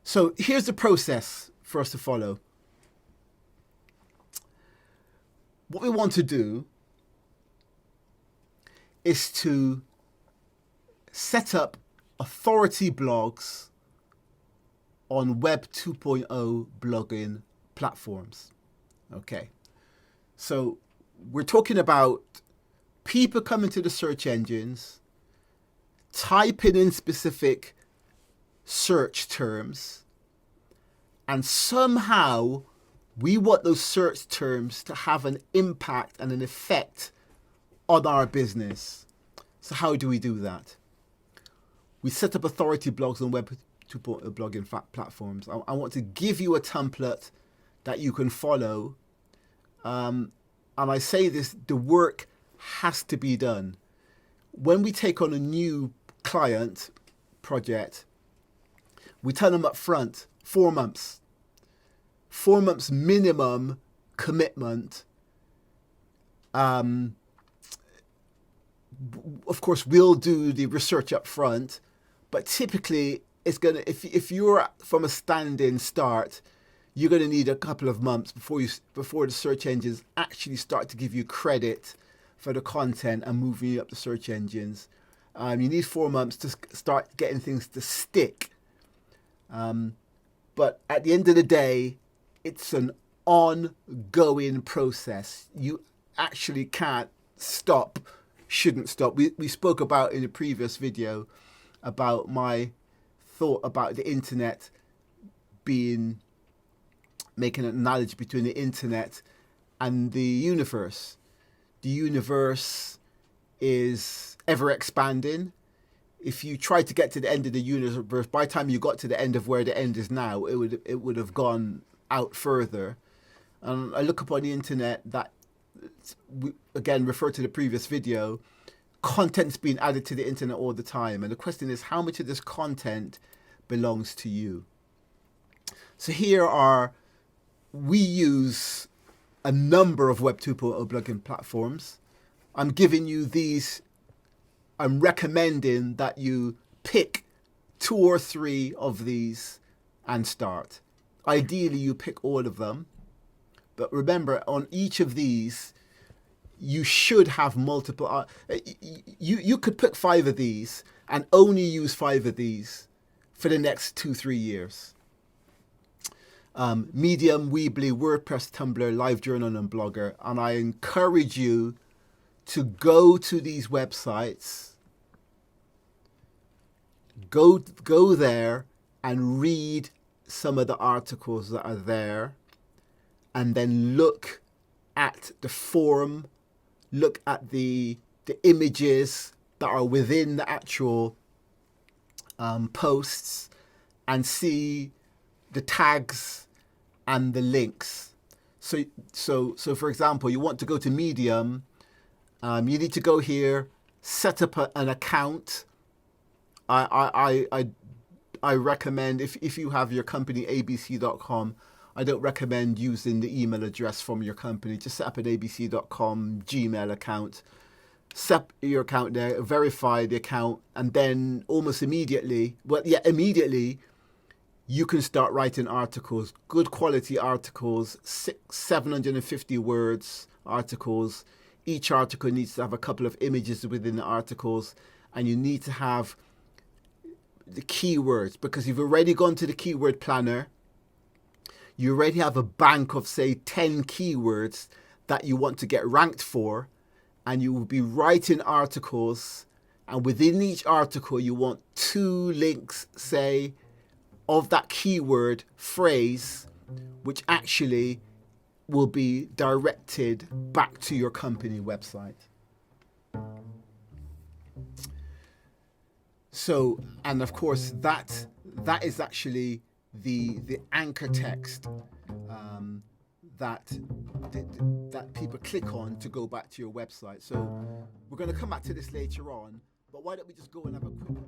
So here's the process for us to follow. What we want to do is to set up authority blogs on Web 2.0 blogging platforms. Okay. So we're talking about people coming to the search engines, typing in specific search terms, and somehow we want those search terms to have an impact and an effect on our business. So how do we do that? We set up authority blogs on Web 2.0 blogging platforms. I want to give you a template that you can follow. And I say this, the work has to be done. When we take on a new client project, we tell them up front, 4 months. 4 months minimum commitment. Of course, we'll do the research up front, but typically it's gonna, if you're from a standing start, you're going to need a couple of months before the search engines actually start to give you credit for the content and moving you up the search engines. You need 4 months to start getting things to stick. But at the end of the day, it's an ongoing process. You actually can't stop, shouldn't stop. We spoke about in a previous video about my thought about the internet making an analogy between the internet and the universe. The universe is ever expanding. If you try to get to the end of the universe, by the time you got to the end of where the end is now, it would have gone out further. And I look upon the internet that, again, refer to the previous video, content's being added to the internet all the time. And the question is, how much of this content belongs to you? So we use a number of Web 2.0 blogging platforms. I'm giving you these. I'm recommending that you pick 2 or 3 of these and start. Ideally, you pick all of them. But remember, on each of these, you should have multiple. You could pick 5 of these and only use 5 of these for the next 2-3 years. Medium, Weebly, WordPress, Tumblr, LiveJournal, and Blogger. And I encourage you to go to these websites, go there and read some of the articles that are there, and then look at the form, look at the images that are within the actual posts, and see the tags and the links. So for example, you want to go to Medium, you need to go here, set up an account. I recommend, if you have your company abc.com, I don't recommend using the email address from your company. Just set up an abc.com Gmail account, set your account there, verify the account, and then almost immediately, you can start writing articles, good quality articles, 750 words articles. Each article needs to have a couple of images within the articles, and you need to have the keywords, because you've already gone to the keyword planner. You already have a bank of, say, 10 keywords that you want to get ranked for, and you will be writing articles, and within each article you want 2 links, say, of that keyword phrase, which actually will be directed back to your company website. So, and of course, that is actually the anchor text that people click on to go back to your website. So we're going to come back to this later on, but why don't we just go and have a quick